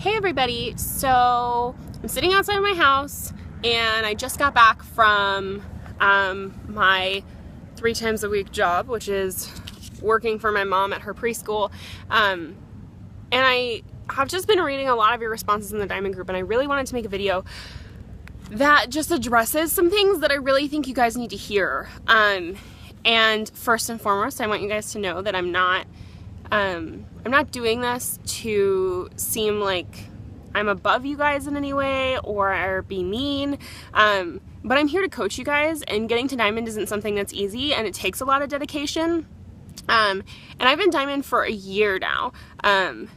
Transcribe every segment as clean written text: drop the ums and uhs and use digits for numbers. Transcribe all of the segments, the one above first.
Hey everybody, so I'm sitting outside of my house and I just got back from my 3 times a week job, which is working for my mom at her preschool. And I have just been reading a lot of your responses in the Diamond group, and I really wanted to make a video that just addresses some things that I really think you guys need to hear. And first and foremost, I want you guys to know that I'm not doing this to seem like I'm above you guys in any way or be mean, but I'm here to coach you guys, and getting to Diamond isn't something that's easy, and it takes a lot of dedication. And I've been Diamond for a year now, and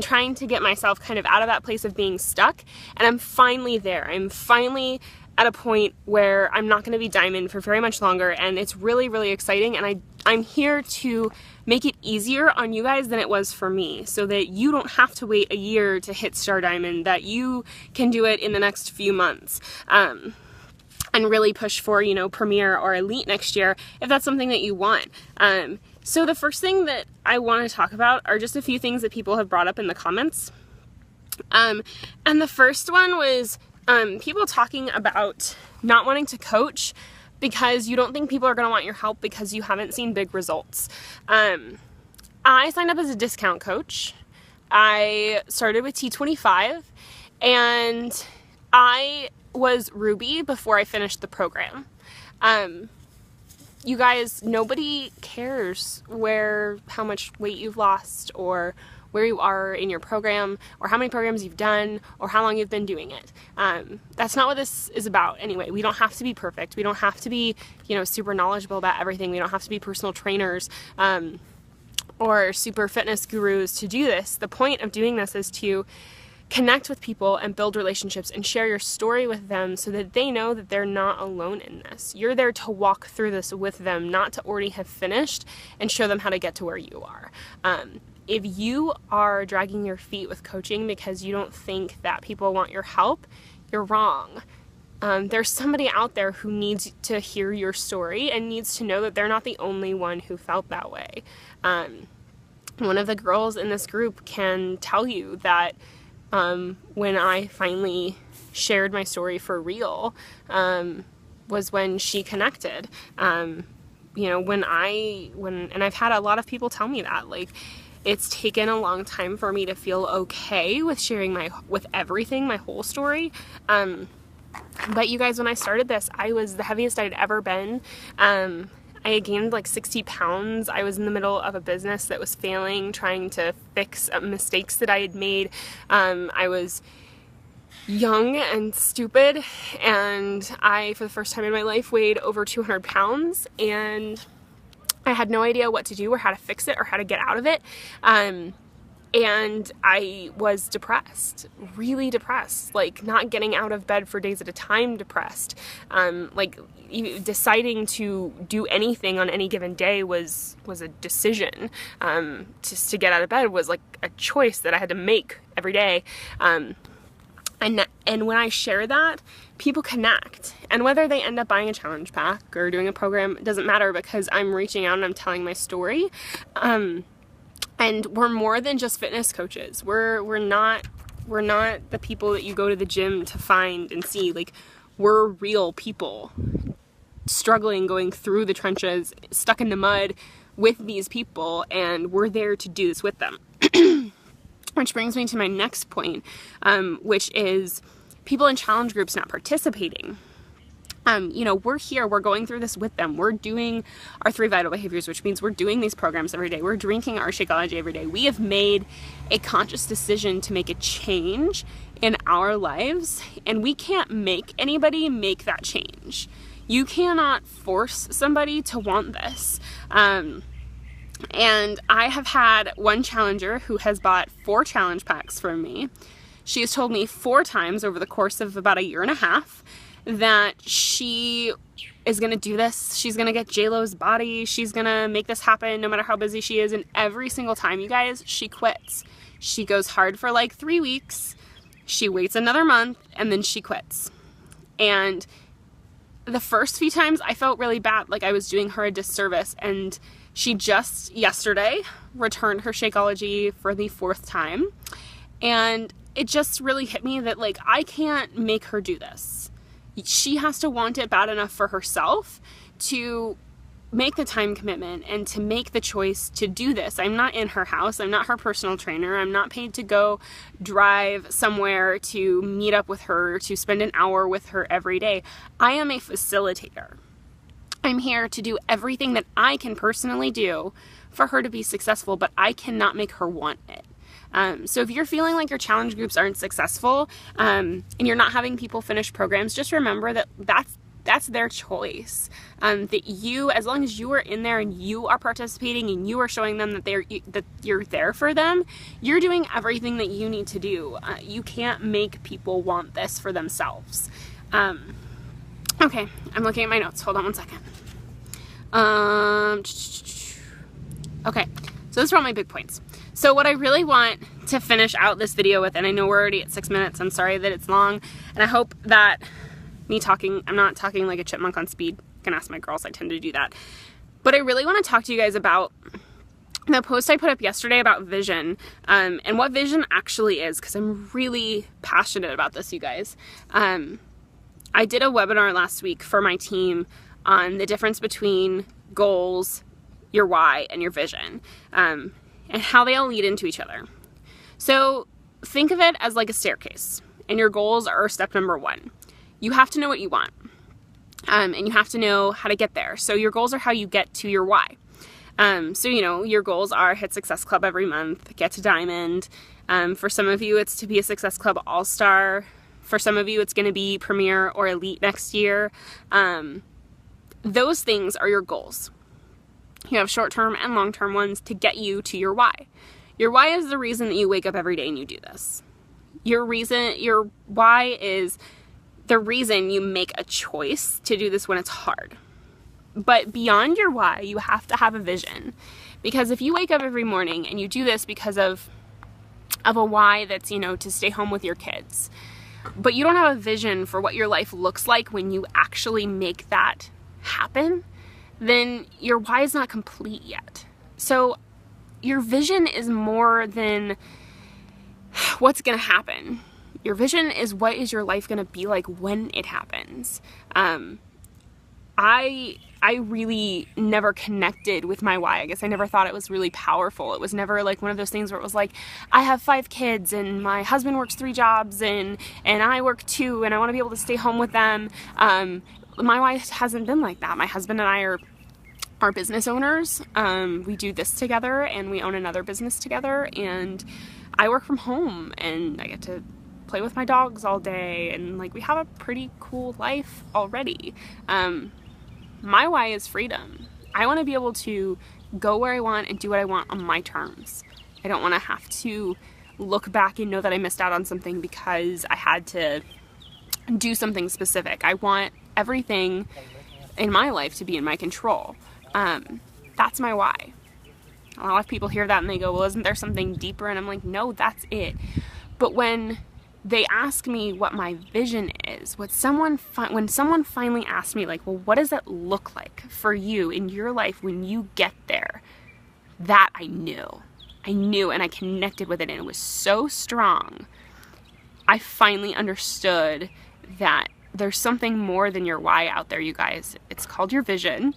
trying to get myself kind of out of that place of being stuck, and I'm finally there. I'm finally at a point where I'm not going to be Diamond for very much longer, and it's really, really exciting, and I'm here to make it easier on you guys than it was for me, so that you don't have to wait a year to hit Star Diamond, that you can do it in the next few months, and really push for, you know, Premier or Elite next year if that's something that you want. So the first thing that I want to talk about are just a few things that people have brought up in the comments. And the first one was people talking about not wanting to coach because you don't think people are going to want your help because you haven't seen big results. I signed up as a discount coach. I started with T25, and I was Ruby before I finished the program. You guys, nobody cares how much weight you've lost, or where you are in your program, or how many programs you've done, or how long you've been doing it. That's not what this is about anyway. We don't have to be perfect. We don't have to be, you know, super knowledgeable about everything. We don't have to be personal trainers or super fitness gurus to do this. The point of doing this is to connect with people and build relationships and share your story with them so that they know that they're not alone in this. You're there to walk through this with them, not to already have finished and show them how to get to where you are. If you are dragging your feet with coaching because you don't think that people want your help, you're wrong. There's somebody out there who needs to hear your story and needs to know that they're not the only one who felt that way. One of the girls in this group can tell you that when I finally shared my story for real, was when she connected. You know, and I've had a lot of people tell me that, like, it's taken a long time for me to feel okay with sharing with everything, my whole story. But you guys, when I started this, I was the heaviest I'd ever been. I had gained like 60 pounds. I was in the middle of a business that was failing, trying to fix mistakes that I had made. I was young and stupid, and I, for the first time in my life, weighed over 200 pounds, and I had no idea what to do or how to fix it or how to get out of it. And I was depressed, really depressed, like not getting out of bed for days at a time depressed. Like deciding to do anything on any given day was a decision. Just to get out of bed was like a choice that I had to make every day. And when I share that, people connect. And whether they end up buying a challenge pack or doing a program, it doesn't matter, because I'm reaching out and I'm telling my story. And we're more than just fitness coaches. We're not the people that you go to the gym to find and see. Like, we're real people struggling, going through the trenches, stuck in the mud with these people, and we're there to do this with them. Which brings me to my next point, which is people in challenge groups not participating. You know, we're here, we're going through this with them. We're doing our 3 vital behaviors, which means we're doing these programs every day. We're drinking our Shakeology every day. We have made a conscious decision to make a change in our lives, and we can't make anybody make that change. You cannot force somebody to want this. And I have had one challenger who has bought 4 challenge packs from me. She has told me 4 times over the course of about a year and a half that she is going to do this. She's going to get J-Lo's body. She's going to make this happen no matter how busy she is. And every single time, you guys, she quits. She goes hard for like 3 weeks. She waits another month, and then she quits. And the first few times I felt really bad, like I was doing her a disservice, and she just yesterday returned her Shakeology for the 4th time, and it just really hit me that, like, I can't make her do this. She has to want it bad enough for herself to make the time commitment and to make the choice to do this. I'm not in her house. I'm not her personal trainer. I'm not paid to go drive somewhere to meet up with her, to spend an hour with her every day. I am a facilitator. I'm here to do everything that I can personally do for her to be successful, but I cannot make her want it. So if you're feeling like your challenge groups aren't successful, and you're not having people finish programs, just remember that that's their choice. That you, as long as you are in there and you are participating and you are showing them that you're there for them, you're doing everything that you need to do. You can't make people want this for themselves. Okay, I'm looking at my notes. Hold on one second. Okay, so those are all my big points. So what I really want to finish out this video with, and I know we're already at 6 minutes, I'm sorry that it's long, and I hope that I'm not talking like a chipmunk on speed. You can ask my girls, I tend to do that. But I really want to talk to you guys about the post I put up yesterday about vision, and what vision actually is, because I'm really passionate about this, you guys. I did a webinar last week for my team on the difference between goals, your why, and your vision, and how they all lead into each other. So think of it as like a staircase, and your goals are step number 1. You have to know what you want, and you have to know how to get there. So your goals are how you get to your why. So, you know, your goals are hit Success Club every month, get to Diamond. For some of you, it's to be a Success Club All-Star. For some of you, it's going to be Premier or Elite next year. Those things are your goals. You have short-term and long-term ones to get you to your why. Your why is the reason that you wake up every day and you do this. Your why is the reason you make a choice to do this when it's hard. But beyond your why, you have to have a vision. Because if you wake up every morning and you do this because of a why that's, you know, to stay home with your kids, but you don't have a vision for what your life looks like when you actually make that happen, then your why is not complete yet. So your vision is more than what's going to happen. Your vision is what is your life going to be like when it happens. I really never connected with my why. I guess I never thought it was really powerful. It was never like one of those things where it was like, I have 5 kids and my husband works 3 jobs and I work 2 and I want to be able to stay home with them. My why hasn't been like that. My husband and I are business owners. We do this together and we own another business together, and I work from home and I get to play with my dogs all day, and like we have a pretty cool life already. My why is freedom. I want to be able to go where I want and do what I want on my terms. I don't want to have to look back and know that I missed out on something because I had to do something specific. I want everything in my life to be in my control. That's my why. A lot of people hear that and they go, well, isn't there something deeper? And I'm like, no, that's it. But when they ask me what my vision is, when someone finally asks me, like, well, what does that look like for you in your life when you get there? That I knew and I connected with it, and it was so strong. I finally understood that there's something more than your why out there, you guys. It's called your vision.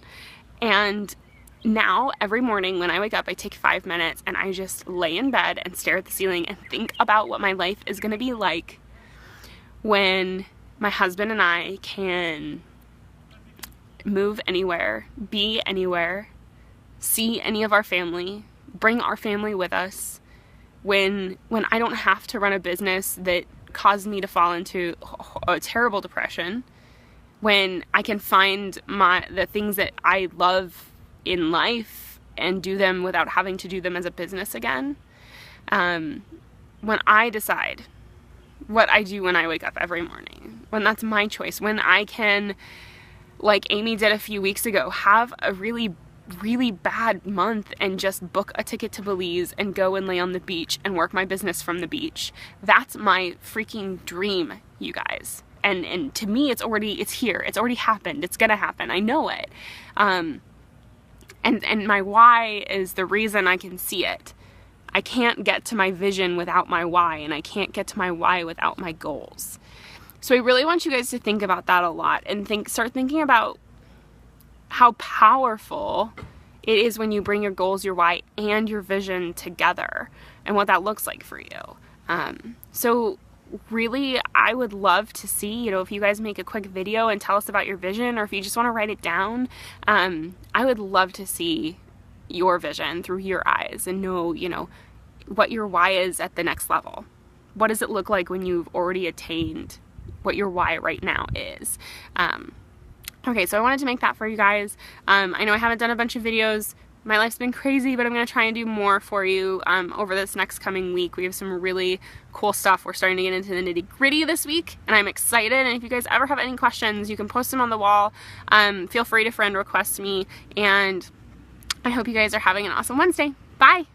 And now every morning when I wake up, I take 5 minutes and I just lay in bed and stare at the ceiling and think about what my life is going to be like when my husband and I can move anywhere, be anywhere, see any of our family, bring our family with us, when I don't have to run a business that caused me to fall into a terrible depression, when I can find the things that I love in life and do them without having to do them as a business again. When I decide what I do when I wake up every morning, when that's my choice, when I can, like Amy did a few weeks ago, have a really, really bad month and just book a ticket to Belize and go and lay on the beach and work my business from the beach. That's my freaking dream, you guys. And to me, it's here. It's already happened. It's gonna happen. I know it. And my why is the reason I can see it. I can't get to my vision without my why, and I can't get to my why without my goals. So I really want you guys to think about that a lot, and start thinking about how powerful it is when you bring your goals, your why, and your vision together, and what that looks like for you. So really, I would love to see, if you guys make a quick video and tell us about your vision, or if you just want to write it down, I would love to see your vision through your eyes and know, what your why is at the next level. What does it look like when you've already attained what your why right now is? Okay, so I wanted to make that for you guys. I know I haven't done a bunch of videos. My life's been crazy, but I'm going to try and do more for you over this next coming week. We have some really cool stuff. We're starting to get into the nitty-gritty this week, and I'm excited. And if you guys ever have any questions, you can post them on the wall. Feel free to friend request me, and I hope you guys are having an awesome Wednesday. Bye!